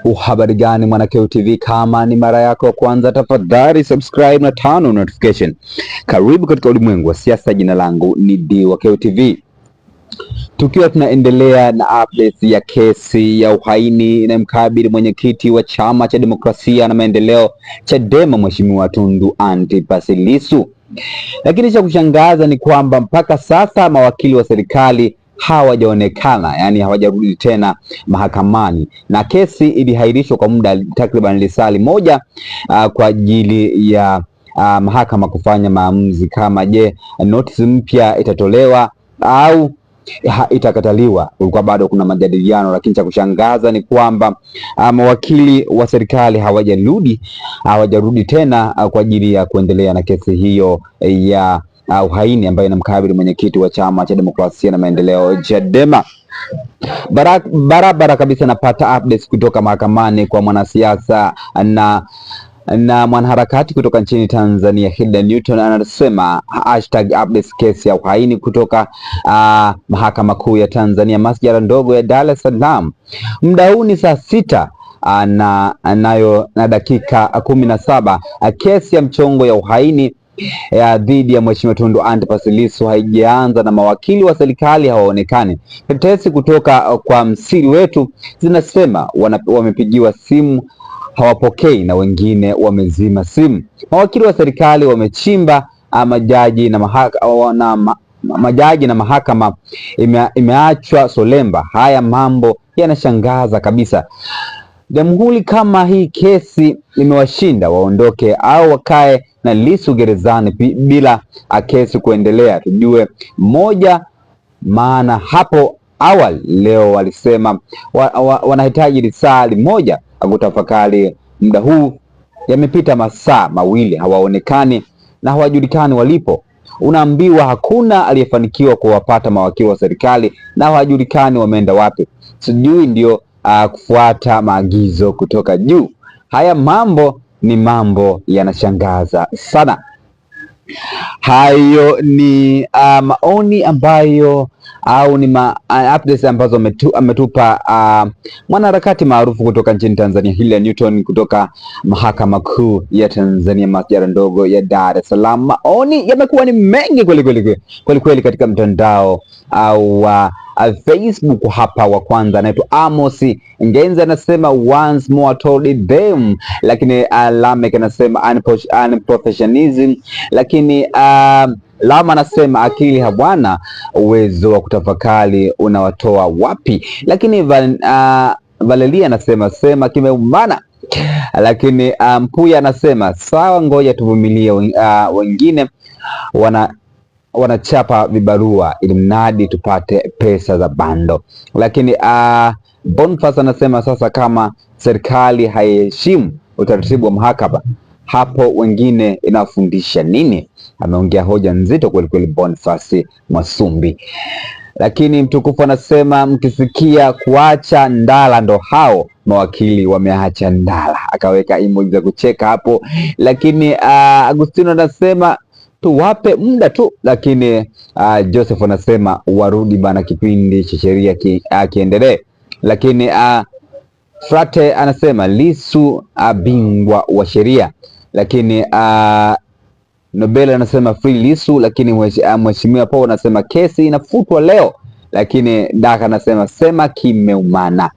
Uhabari gani Mwanakeo TV? Kama ni mara yako kwanza, tafadhali subscribe na turn on notification. Karibu katika ulimwengu wa siasa. Jina langu ni Dwakeo TV. Tukiwa tunaendelea na updates ya kesi ya uhaini inayomkabili mwenyekiti wa Chama cha Demokrasia na Maendeleo Chadema, Mheshimiwa Tundu Antipas Lissu. Lakini cha kushangaza ni kwamba mpaka sasa mawakili wa serikali hawajaonekana, yani hawajarudi tena mahakamani, na kesi ilihairishwa kwa muda takriban lisali moja kwa ajili ya mahakama kufanya maamuzi kama je, notice mpya itatolewa au itakataliwa. Kulikuwa bado kuna majadiliano, lakini cha kushangaza ni kwamba mawakili wa serikali hawajarudi tena kwa ajili ya kuendelea na kesi hiyo ya uhaini ambayo inamkabili mwenyekiti wa Chama cha Demokrasia na Maendeleo Chadema. Barabara kabisa napata updates kutoka mahakamani kwa mwanasiasa na mwanaharakati kutoka nchini Tanzania, Hilda Newton, anasema #updates kesi ya uhaini kutoka Mahakama Kuu ya Tanzania, masjala ndogo ya Dar es Salaam. Muda huu ni saa 6 na dakika 17. Kesi ya mchongo ya uhaini dhidi ya Mheshimiwa Tundu Antipas Lissu haijaanza na mawakili wa serikali hawaonekani. Tetesi kutoka kwa msiri wetu zinasema wamepigiwa simu hawapokei na wengine wamezima simu. Mawakili wa serikali wamechimba majaji na mahakama imeachwa solemba. Haya mambo yanashangaza kabisa. Jamhuri kama hii kesi imewashinda, waondoke au wakae na Lissu gerezani bila kesi kuendelea. Tujue moja, maana hapo awali leo walisema wanahitaji risali moja kutafakari. Muda huu yamepita masaa mawili, hawaonekani na hawajulikani walipo. Unaambiwa hakuna aliyefanikiwa kuwapata mawakili wa serikali na hawajulikani wameenda wapi. Sijui ndio kufuata maagizo kutoka juu. Haya mambo ni mambo yanashangaza sana. Hayo ni maoni ambayo au ni updates ambazo ametupa mwanaharakati maarufu kutoka nchini Tanzania, Hilda Newton, kutoka Mahakama Kuu ya Tanzania, masjala ndogo ya Dar es Salaam. Maoni yamekuwa ni mengi kweli katika mtandao au Facebook. Hapa wa kwanza anaitwa Amos Ngenza, anasema once more told them, lakini Lamek anasema unprofessionalism, lakini Lama anasema akili hawana uwezo wa kutafakari, unawatoa wapi? Lakini Valeria anasema sema kimeumana, lakini Mpuya anasema sawa, ngoja tuvumilie, wengine wanachapa vibarua ili mnadi tupate pesa za bando. Lakini Boniface anasema sasa kama serikali haiheshimu utaratibu wa mahakama, hapo wengine inafundisha nini? Ameongea hoja nzito kweli Boniface Mwasumbi. Lakini Mtukufu anasema mkisikia kuacha ndala ndo hao mawakili wameacha ndala, akaweka emoji za kucheka hapo. Lakini Agustino anasema tuwape muda tu, lakini Joseph anasema warudi bana, kipindi cha sheria kiendelee. Lakini Frate anasema Lissu bingwa wa sheria. Lakini Nobel anasema free Lissu. Lakini Mheshimiwa Paul anasema kesi inafutwa leo. Lakini Daka anasema sema kimeumana.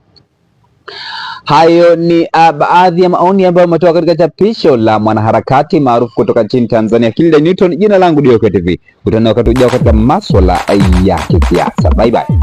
Hayo ni baadhi ya maoni ambayo umetoka katika chapisho la mwanaharakati maarufu kutoka nchini Tanzania, Hilda Newton. Jina langu Dwakeo TV. Utaona wakati ujao katika masuala ya kisiasa. Bye bye.